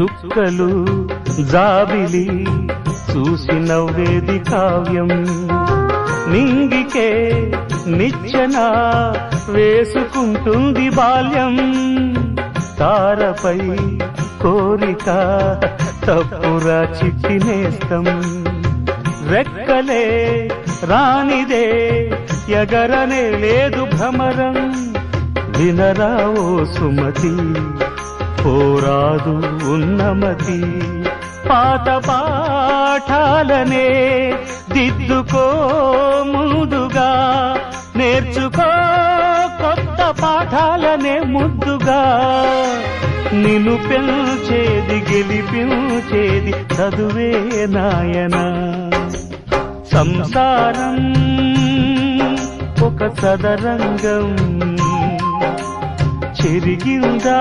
చుక్కలు జాబిలి చూసి నవ్వేది కావ్యం నింగికే నిచ్చెన వేసుకుంటుంది బాల్యం తారపై కోరిక తప్పురా చిక్కినేస్తం రెక్కలే రానిదే ఎగరనే లేదు భ్రమరం వినరా ఓ సుమతి పోరాదు ఉన్నమతి పాత పాఠాలనే దిద్దుకో ముందుగా నేర్చుకో కొత్త పాఠాలనే ముద్దుగా నిన్ను పెంచేది గెలిపించేది చదువే నాయనా సంసారం ఒక సదరంగం చెరిగిందా